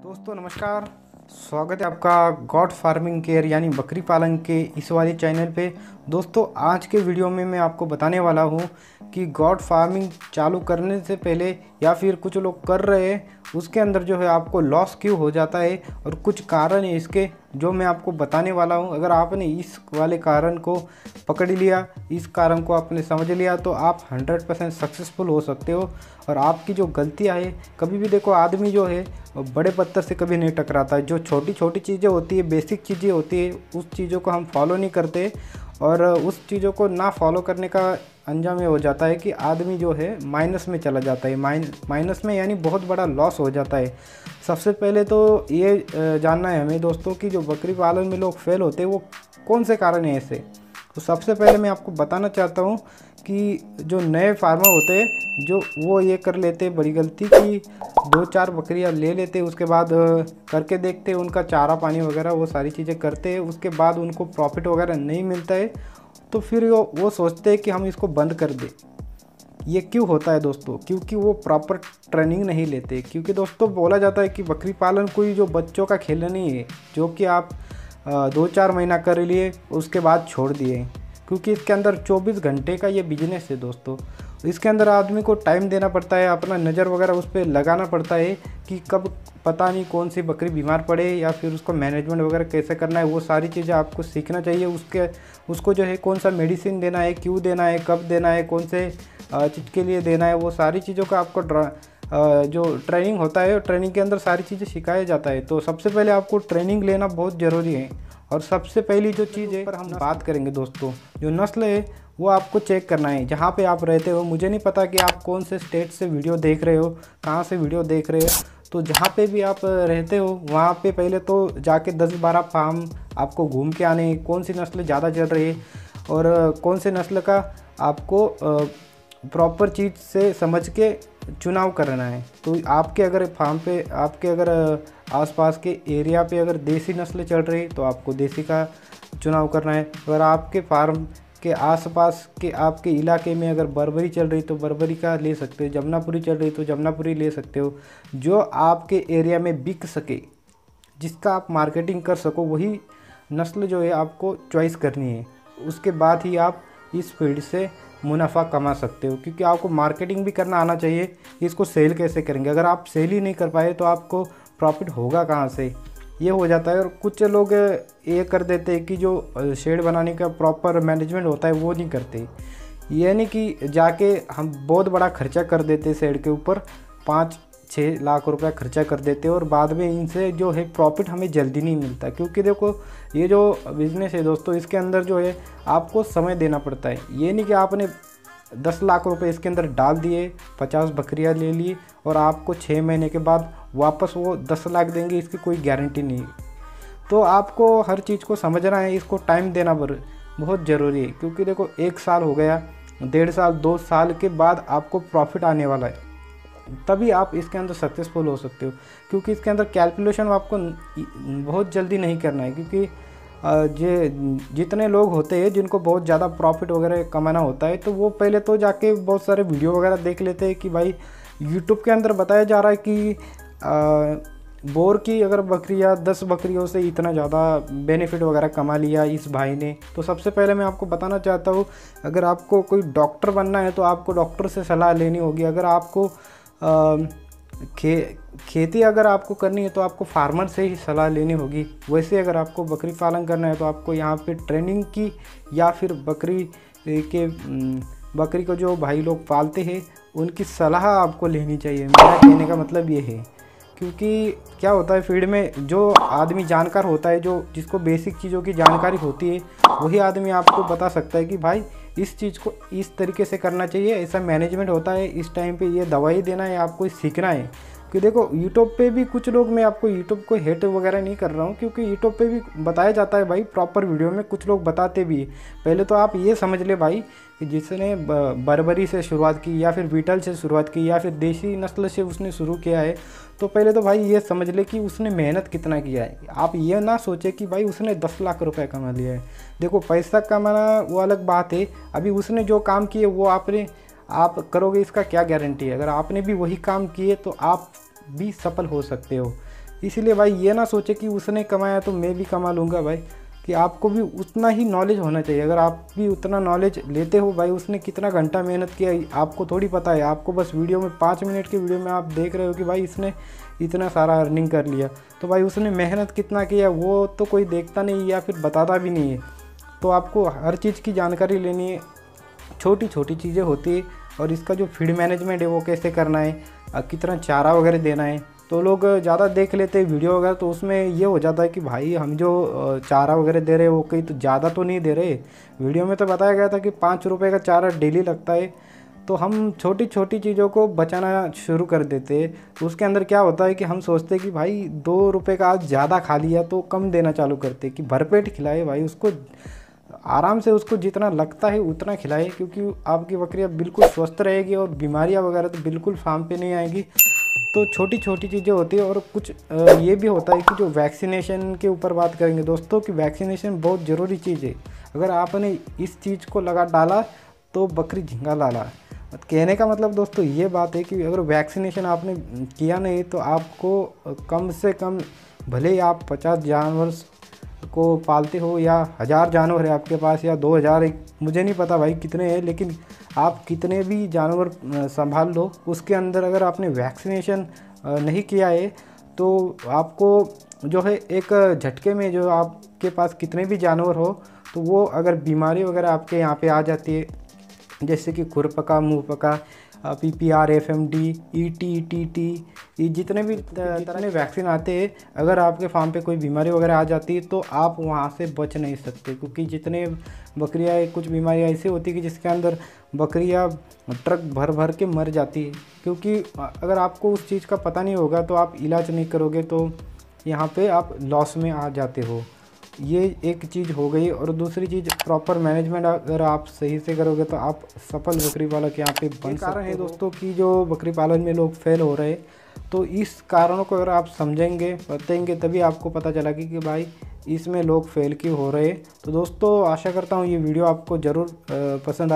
दोस्तों नमस्कार। स्वागत है आपका गॉड फार्मिंग केयर यानी बकरी पालन के इस वाले चैनल पे। दोस्तों आज के वीडियो में मैं आपको बताने वाला हूँ कि गॉड फार्मिंग चालू करने से पहले या फिर कुछ लोग कर रहे हैं उसके अंदर जो है आपको लॉस क्यों हो जाता है और कुछ कारण है इसके जो मैं आपको बताने वाला हूँ। अगर आपने इस वाले कारण को पकड़ लिया, इस कारण को आपने समझ लिया तो आप 100% सक्सेसफुल हो सकते हो। और आपकी जो गलतियाँ है, कभी भी देखो आदमी जो है बड़े पत्थर से कभी नहीं टकराता है। जो छोटी छोटी चीज़ें होती है, बेसिक चीज़ें होती है, उस चीज़ों को हम फॉलो नहीं करते और उस चीज़ों को ना फॉलो करने का अंजाम ये हो जाता है कि आदमी जो है माइनस में चला जाता है। माइनस में यानी बहुत बड़ा लॉस हो जाता है। सबसे पहले तो ये जानना है हमें दोस्तों कि जो बकरी पालन में लोग फेल होते हैं वो कौन से कारण हैं ऐसे। तो सबसे पहले मैं आपको बताना चाहता हूँ कि जो नए फार्मर होते हैं जो वो ये कर लेते हैं बड़ी गलती कि 2-4 बकरियां ले लेते हैं, उसके बाद करके देखते हैं, उनका चारा पानी वगैरह वो सारी चीज़ें करते हैं, उसके बाद उनको प्रॉफिट वगैरह नहीं मिलता है तो फिर वो सोचते हैं कि हम इसको बंद कर दें। ये क्यों होता है दोस्तों? क्योंकि वो प्रॉपर ट्रेनिंग नहीं लेते। क्योंकि दोस्तों बोला जाता है कि बकरी पालन कोई जो बच्चों का खेल नहीं है जो कि आप 2-4 महीना कर लिए उसके बाद छोड़ दिए, क्योंकि इसके अंदर 24 घंटे का ये बिजनेस है दोस्तों। इसके अंदर आदमी को टाइम देना पड़ता है, अपना नज़र वगैरह उस पर लगाना पड़ता है कि कब पता नहीं कौन सी बकरी बीमार पड़े या फिर उसको मैनेजमेंट वगैरह कैसे करना है, वो सारी चीज़ें आपको सीखना चाहिए। उसको जो है कौन सा मेडिसिन देना है, क्यों देना है, कब देना है, कौन से चीज़ के लिए देना है, वो सारी चीज़ों का आपको जो ट्रेनिंग होता है ट्रेनिंग के अंदर सारी चीज़ें सिखाया जाता है। तो सबसे पहले आपको ट्रेनिंग लेना बहुत ज़रूरी है। और सबसे पहली जो चीज़ है पर हम बात करेंगे दोस्तों, जो नस्ल है वो आपको चेक करना है जहाँ पे आप रहते हो। मुझे नहीं पता कि आप कौन से स्टेट से वीडियो देख रहे हो, कहाँ से वीडियो देख रहे हो, तो जहाँ पे भी आप रहते हो वहाँ पे पहले तो जाके 10-12 फार्म आपको घूम के आने, कौन सी नस्ल ज़्यादा चल रही है और कौन से नस्ल का आपको प्रॉपर चीज़ से समझ के चुनाव करना है। तो आपके अगर फार्म पे, आपके अगर आसपास के एरिया पे अगर देसी नस्ल चल रही तो आपको देसी का चुनाव करना है। अगर आपके फार्म के आसपास के आपके इलाके में अगर बर्बरी चल रही तो बर्बरी का ले सकते हो, जमुनापुरी चल रही तो जमुनापुरी ले सकते हो। जो आपके एरिया में बिक सके, जिसका आप मार्केटिंग कर सको, वही नस्ल जो है आपको चॉइस करनी है। उसके बाद ही आप इस फील्ड से मुनाफा कमा सकते हो, क्योंकि आपको मार्केटिंग भी करना आना चाहिए। इसको सेल कैसे करेंगे? अगर आप सेल ही नहीं कर पाए तो आपको प्रॉफिट होगा कहाँ से, ये हो जाता है। और कुछ लोग ये कर देते हैं कि जो शेड बनाने का प्रॉपर मैनेजमेंट होता है वो नहीं करते। यानी कि जाके हम बहुत बड़ा खर्चा कर देते हैं शेड के ऊपर, 5-6 लाख रुपया खर्चा कर देते हैं और बाद में इनसे जो है प्रॉफिट हमें जल्दी नहीं मिलता। क्योंकि देखो ये जो बिज़नेस है दोस्तों, इसके अंदर जो है आपको समय देना पड़ता है। ये नहीं कि आपने 10 लाख रुपए इसके अंदर डाल दिए, 50 बकरियां ले ली और आपको 6 महीने के बाद वापस वो 10 लाख देंगे, इसकी कोई गारंटी नहीं। तो आपको हर चीज़ को समझना है, इसको टाइम देना बहुत ज़रूरी है। क्योंकि देखो 1 साल हो गया, 1.5 साल, 2 साल के बाद आपको प्रॉफिट आने वाला है, तभी आप इसके अंदर सक्सेसफुल हो सकते हो। क्योंकि इसके अंदर कैलकुलेशन आपको बहुत जल्दी नहीं करना है। क्योंकि जितने लोग होते हैं जिनको बहुत ज़्यादा प्रॉफिट वगैरह कमाना होता है तो वो पहले तो जाके बहुत सारे वीडियो वगैरह देख लेते हैं कि भाई यूट्यूब के अंदर बताया जा रहा है कि बोर की अगर बकरियां 10 बकरियों से इतना ज़्यादा बेनिफिट वगैरह कमा लिया इस भाई ने। तो सबसे पहले मैं आपको बताना चाहता हूँ, अगर आपको कोई डॉक्टर बनना है तो आपको डॉक्टर से सलाह लेनी होगी। अगर आपको खेती अगर आपको करनी है तो आपको फार्मर से ही सलाह लेनी होगी। वैसे अगर आपको बकरी पालन करना है तो आपको यहाँ पे ट्रेनिंग की या फिर बकरी को जो भाई लोग पालते हैं उनकी सलाह आपको लेनी चाहिए। मेरा कहने का मतलब ये है। क्योंकि क्या होता है फील्ड में जो आदमी जानकार होता है, जो जिसको बेसिक चीज़ों की जानकारी होती है, वही आदमी आपको बता सकता है कि भाई इस चीज़ को इस तरीके से करना चाहिए, ऐसा मैनेजमेंट होता है, इस टाइम पे ये दवाई देना है, आपको सीखना है। कि देखो यूट्यूब पे भी कुछ लोग, मैं आपको यूट्यूब को हेट वगैरह नहीं कर रहा हूँ, क्योंकि यूट्यूब पे भी बताया जाता है भाई प्रॉपर वीडियो में, कुछ लोग बताते भी है। पहले तो आप ये समझ ले भाई कि जिसने बर्बरी से शुरुआत की या फिर बीटल से शुरुआत की या फिर देसी नस्ल से उसने शुरू किया है, तो पहले तो भाई ये समझ ले कि उसने मेहनत कितना किया है। आप ये ना सोचे कि भाई उसने 10 लाख रुपए कमा लिया है। देखो पैसा कमाना वो अलग बात है, अभी उसने जो काम किए वो आप करोगे, इसका क्या गारंटी है। अगर आपने भी वही काम किए तो आप भी सफल हो सकते हो। इसीलिए भाई ये ना सोचे कि उसने कमाया तो मैं भी कमा लूँगा भाई, कि आपको भी उतना ही नॉलेज होना चाहिए। अगर आप भी उतना नॉलेज लेते हो भाई, उसने कितना घंटा मेहनत किया आपको थोड़ी पता है। आपको बस वीडियो में 5 मिनट की वीडियो में आप देख रहे हो कि भाई इसने इतना सारा अर्निंग कर लिया, तो भाई उसने मेहनत कितना किया वो तो कोई देखता नहीं या फिर बताता भी नहीं है। तो आपको हर चीज़ की जानकारी लेनी है, छोटी छोटी चीज़ें होती है। और इसका जो फीड मैनेजमेंट है वो कैसे करना है, कितना चारा वगैरह देना है, तो लोग ज़्यादा देख लेते हैं वीडियो वगैरह, तो उसमें ये हो जाता है कि भाई हम जो चारा वगैरह दे रहे हैं वो कहीं तो ज़्यादा तो नहीं दे रहे। वीडियो में तो बताया गया था कि 5 रुपये का चारा डेली लगता है, तो हम छोटी छोटी चीज़ों को बचाना शुरू कर देते हैं। तो उसके अंदर क्या होता है कि हम सोचते हैं कि भाई 2 रुपये का आज ज़्यादा खा लिया तो कम देना चालू करते कि भरपेट खिलाए भाई उसको, आराम से उसको जितना लगता है उतना खिलाए, क्योंकि आपकी बकरियाँ बिल्कुल स्वस्थ रहेगी और बीमारियाँ वगैरह तो बिल्कुल फार्म पे नहीं आएंगी। तो छोटी छोटी चीज़ें होती है। और कुछ ये भी होता है कि जो वैक्सीनेशन के ऊपर बात करेंगे दोस्तों, कि वैक्सीनेशन बहुत ज़रूरी चीज़ है। अगर आपने इस चीज़ को लगा डाला तो बकरी झींगा लाला। कहने का मतलब दोस्तों ये बात है कि अगर वैक्सीनेशन आपने किया नहीं तो आपको कम से कम, भले ही आप 50 जानवर को पालते हो या 1000 जानवर है आपके पास या 2000, मुझे नहीं पता भाई कितने हैं, लेकिन आप कितने भी जानवर संभाल लो, उसके अंदर अगर आपने वैक्सीनेशन नहीं किया है तो आपको जो है एक झटके में, जो आपके पास कितने भी जानवर हो, तो वो अगर बीमारी वगैरह आपके यहाँ पे आ जाती है, जैसे कि खुरपका, मुँह पका, PPR, FMD, ET, TT, ये जितने भी तरह वैक्सीन आते हैं, अगर आपके फार्म पे कोई बीमारी वगैरह आ जाती है तो आप वहाँ से बच नहीं सकते। क्योंकि जितने बकरियाँ, कुछ बीमारियाँ ऐसी होती है कि जिसके अंदर बकरियाँ ट्रक भर भर के मर जाती है। क्योंकि अगर आपको उस चीज़ का पता नहीं होगा तो आप इलाज नहीं करोगे तो यहाँ पे आप लॉस में आ जाते हो। ये एक चीज़ हो गई। और दूसरी चीज़, प्रॉपर मैनेजमेंट अगर आप सही से करोगे तो आप सफल बकरी पालक यहाँ पे बन सकते हो। कारण है दोस्तों कि जो बकरी पालन में लोग फेल हो रहे, तो इस कारणों को अगर आप समझेंगे, बताएंगे, तभी आपको पता चला कि भाई इसमें लोग फेल क्यों हो रहे। तो दोस्तों आशा करता हूँ ये वीडियो आपको ज़रूर पसंद